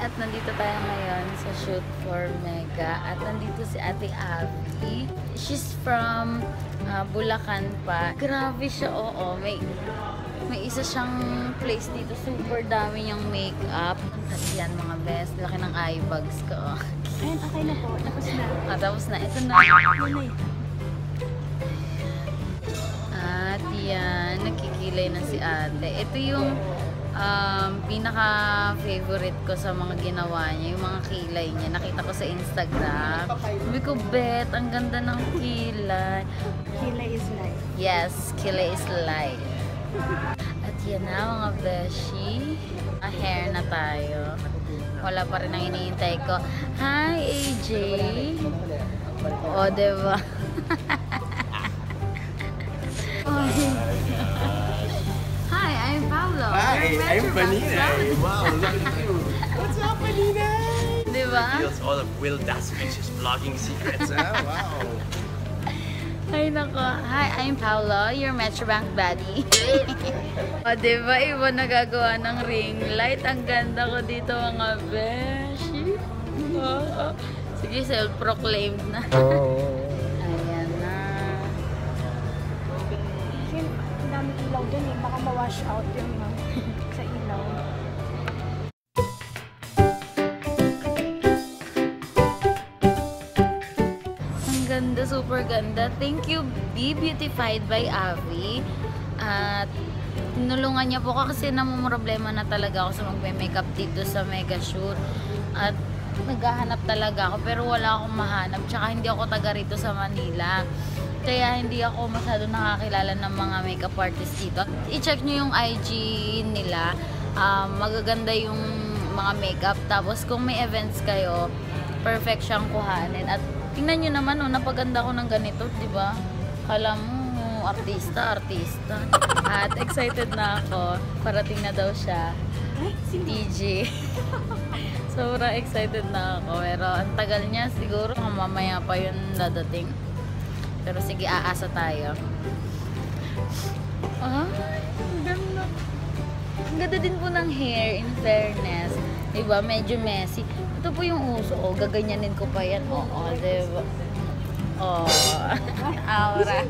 at nandito tayo ngayon sa shoot for Mega. At nandito si Ate Abby. She's from Bulacan pa. Grabe siya, oo. May isa siyang place dito. Super dami niyang makeup. At yan mga best. Laki ng eye bags ko. Ayun, okay na po. Tapos na. Tapos na. Ito na. At yan. Nakikilay na si ate. Ito yung pinaka-favorite ko sa mga ginawa niya, yung mga kilay niya. Nakita ko sa Instagram. Sabi ko, Bet, ang ganda ng kilay. Kilay is life. Yes, kilay is life. At yan na mga beshi. Hair na tayo. Wala pa rin ang iniintay ko. Hi, AJ! O, diba? Hi, I'm Paolo. Hi, I'm Panina. Wow, look at you. What's up, Panina? Diba? Reveals all of Will Dasvich's vlogging secrets. Wow. Ay nako. Hi, I'm Paolo, your Metrobank baddie. O diba, iba nagagawa ng ring light. Ang ganda ko dito mga beshi. Sige, self-proclaimed na. Ayan na. Kasi ang dami ilaw dyan eh. Baka ma-wash out yung sa ilaw. Ganda, super ganda. Thank you, Be Beautified by Avi. At tinulungan niya po kasi namumroblema na talaga ako sa magme-makeup dito sa Mega Shoot. At naghahanap talaga ako pero wala akong mahanap. Tsaka hindi ako taga rito sa Manila. Kaya hindi ako masyado nakakilala ng mga makeup artist dito. I-check nyo yung IG nila. Magaganda yung mga makeup. Tapos kung may events kayo, perfect siyang kuhanin. At tingnan nyo naman, napaganda ko ng ganito, di ba? Kala mo, artista. At excited na ako. Parating na daw siya. Si TJ. Sobrang excited na ako. Pero ang tagal niya, siguro mamaya pa yun dadating. Pero sige, aasa tayo. Ang ganda. Ang ganda din po ng hair, in fairness. Diba? Medyo messy. Ito po yung uso ko. Gaganyanin ko pa yan. Oo, diba? Oo. Aura.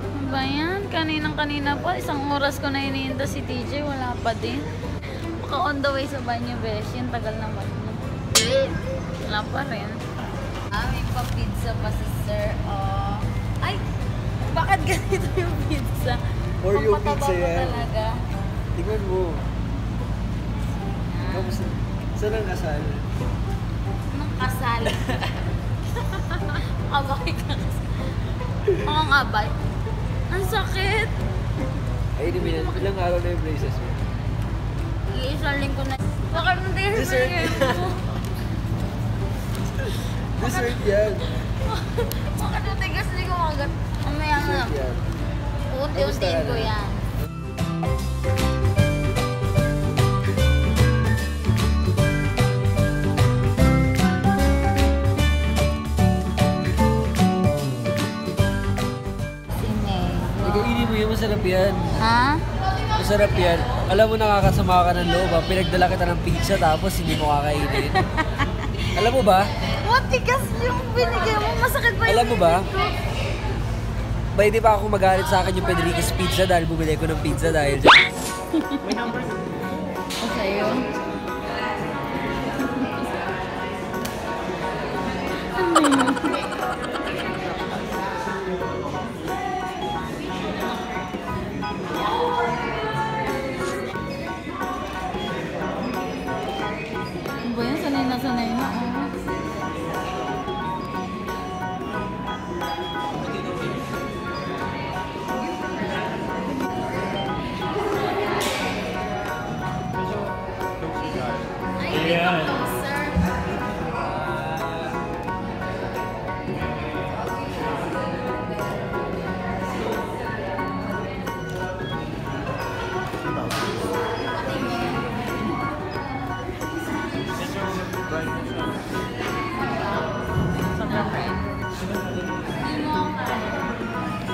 Ano ba yan? Kaninang-kanina pa. Isang oras ko na iniinda si TJ. Wala pa din. Baka on the way sa banyo, besh. Yan, tagal naman. Wala pa rin. May pa-pizza pa si sir. Oh. Ay! Bakit ganito yung pizza? Or yung pizza Pampataba yan. Talaga. Tingnan mo. Kamusta? Saan ang kasal? Anong kasal? Abay ka kasi. Ang abay. Ang sakit. Ay, ilang araw na yung braces mo? Iisang linggo na. Bakit mo din Dessert. Dessert yan. Bakit mo tigas hindi ko magat? Mamaya na. Dessert yan. Unti-untiin ko yan. Ikainin mo yun, masarap yan. Ha? Masarap yan. Alam mo, nakakasama ka ng loob, ha? Pinagdala kita ng pizza tapos hindi mo kakainin. Alam mo ba? Matigas yung binigay mo. Masakit ba yung Alam mo ba? binigay ko? Ba hindi pa ako magalit sa akin yung Federico's Pizza dahil bumili ko ng pizza dahil may number O sa'yo? Ano ba yan? Sanay na sanay na. Yeah.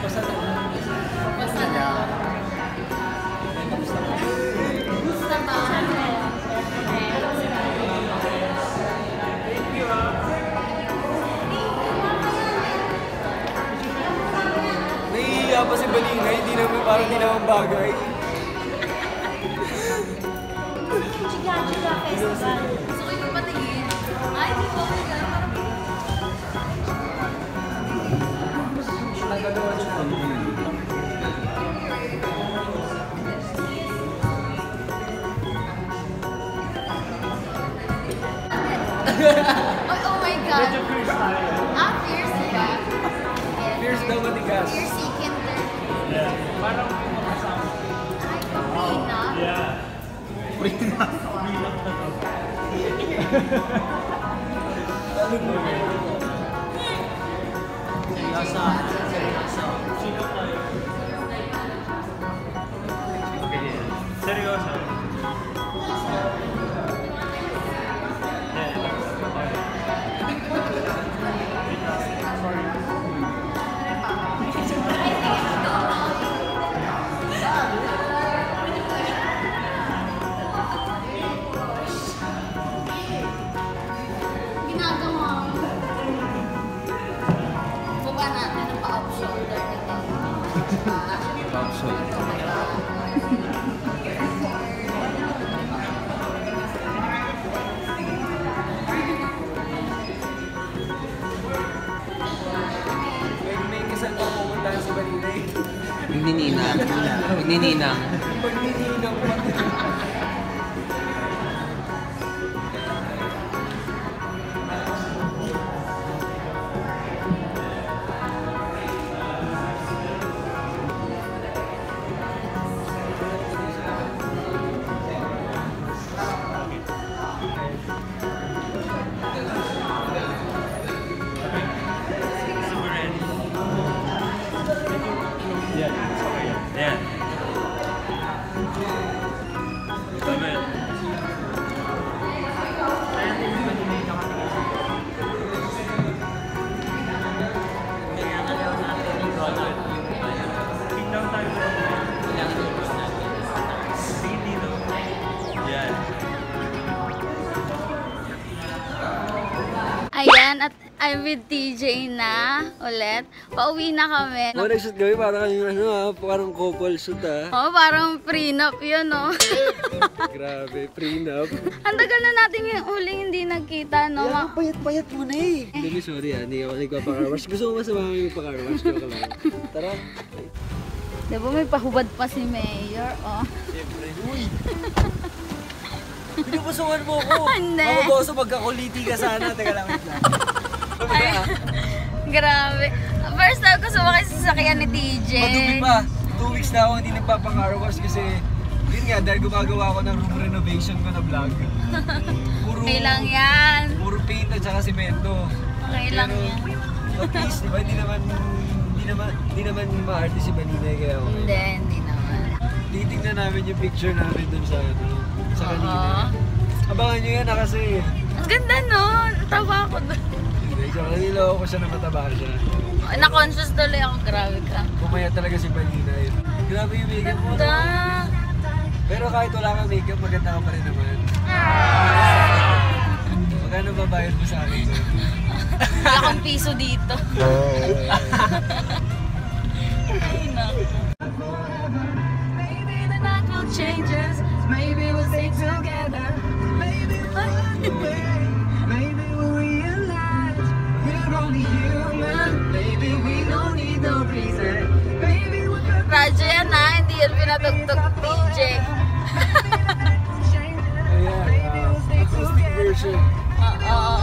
Basta na. Basta ba? tamang bagay. Chika Festival. Gusto ko yung patingin. Ay, di ko. Oh my God. Fierce ba? Fierce daw matigas. Fierce kinder. Parang may makasama. Ay, papina. Yeah. Seryoso. Ginagawa mo. Buka natin ang pa-up shoulder nito. Pop shoulder. May kasal pa pupunta sa Balilay. Pagnininang. Pagnininang. Pagnininang pa. Yeah, it's okay. Yeah. Tama yun. Tingnan tayo. Tingin dito. Yan. Ayan, at I'm with TJ na ulit. Pauwi na kami. Oh, nag-shoot kami parang parang couple shoot Oh, parang prenup yun, no? Grabe, prenup. Ang tagal na natin yung huling hindi nagkita, no? Yan, payat-payat mo na eh. Hindi, sorry hindi ako nagpa-carwash. Gusto mo masama yung pa-carwash, joke lang. Tara. Di ba may pahubad pa si Mayor, oh? Siyempre, uy. Pinupusungan mo ko. Hindi. Mababoso, magkakuliti ka sana. Teka lang, wait lang. Ay, grabe. First time ko sumakay sa sasakyan ni TJ. Madumi pa. 2 weeks na ako hindi nagpapa-carwash kasi yun nga, dahil gumagawa ako ng room renovation ko na vlog. Puro, Okay lang yan. Puro paint at saka semento. Okay lang Pero, yan. at least, di ba, hindi naman ma-artist si Maninay kaya okay. Hindi naman. Titignan namin yung picture namin dun sa sa kanina. Oo. Abangan nyo yan kasi Ang ganda, no? Natawa ako doon. niloko ko siya na mataba siya. Na-conscious tuloy ako. Grabe ka. Bumaya talaga si Maninay. Grabe yung makeup mo. Ganda. Pero kahit wala kang makeup, maganda ka pa rin naman. Magkano babayad mo sa akin? Wala akong piso dito. Ay, naku. Maybe the night will change us. Maybe we'll stay together. Maybe Maybe we'll realize we're only human. Maybe we don't need no reason. Maybe we're Radyo yan, ha? Hindi yan pinatugtog TJ. Ayan, acoustic version. Oo.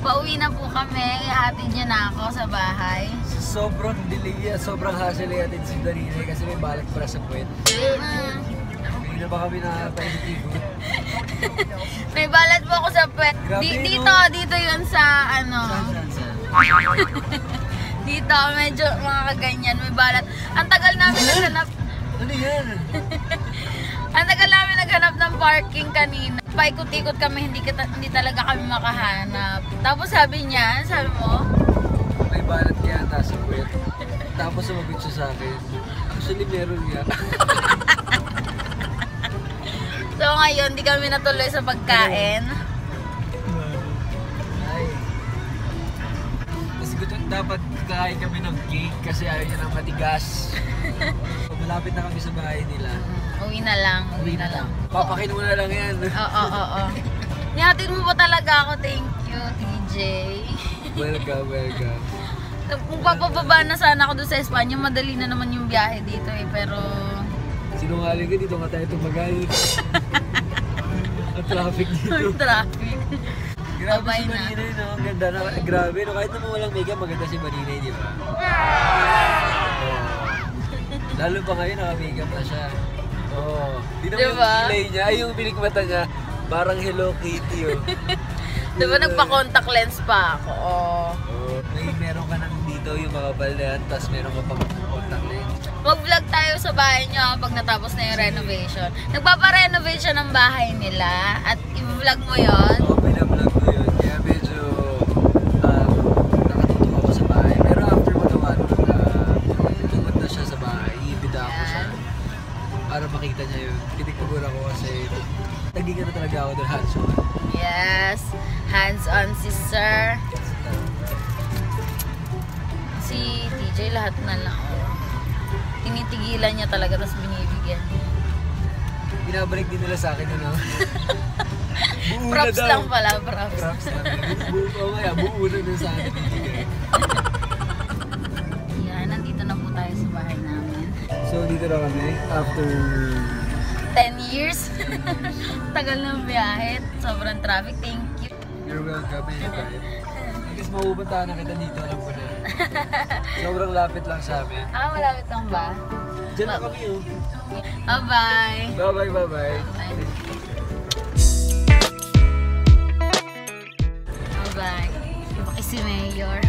Pauwi na po kami. Ihatid niya na ako sa bahay. Sobrang delay, sobrang hassle natin si Darinay kasi may balak para sa puwet. Hindi na ba kami nakapag-ikot? May balat po ako sa puwet. Grabe, Dito yun sa ano. Dito, medyo mga kaganyan. May balat. Ang tagal namin naghanap. Ano yan? Ang tagal namin naghanap ng parking kanina. Paikot-ikot kami, hindi talaga kami makahanap. Tapos sabi mo, May balat kaya ata sa puwet. Tapos sumagot siya sa akin. Actually, meron nga. so ngayon, di kami natuloy sa pagkain. Ay. Kasi dapat magkakain kami ng cake kasi ayaw niya ng matigas. Malapit na kami sa bahay nila. Uwi na lang, uwi na lang. Papakin mo na lang yan. Oo. Nihatid mo pa talaga ako, thank you, TJ. Welcome. Kung papababa na sana ako doon sa Espanya, madali na naman yung biyahe dito eh, pero... Sinungaling ka dito, nga tayo tumagal. Ang traffic dito. Ang traffic. Grabe Babay si na. Maninay, no? Ang ganda na. Grabe, no? Kahit naman walang makeup, maganda si Maninay, di ba? Lalo pa ngayon, naka-makeup na siya. Di naman Diba? yung kilay niya, ay yung bilikmata niya, parang Hello Kitty, oh. Diba nagpa-contact lens pa ako? Meron ka nang dito yung mga baldan, tapos meron ka pang contact lens. Mag-vlog tayo sa bahay nyo pag natapos na yung renovation. Nagpapa-renovate siya ng bahay nila at i-vlog mo yon. Oo, pinablog ko yun. Kaya medyo nakatutok ako sa bahay. Pero after magawa tungkol na siya sa bahay, ibida ako siya. Para makita niya yun. Kinikagura ko kasi nagiging na talaga ako doon hands-on. Yes, hands-on si Sir. Si TJ lahat na lang. Tinitigilan niya talaga tapos binibigyan. Binabalik din nila sa akin, ano? Buo na Props daw. lang pala, props. Props lang. Buo na din sa akin. Yan, nandito na po tayo sa bahay namin. So, dito na kami. After 10 years. Tagal ng biyahe. Sobrang traffic. Thank you. You're welcome anytime. I guess mapupuntahan na kita dito, alam ko na. Sobrang lapit lang sa amin. Malapit lang ba? Diyan na kami, oh. Bye-bye. Bye-bye. Bye-bye. Bye-bye. Si Mayor.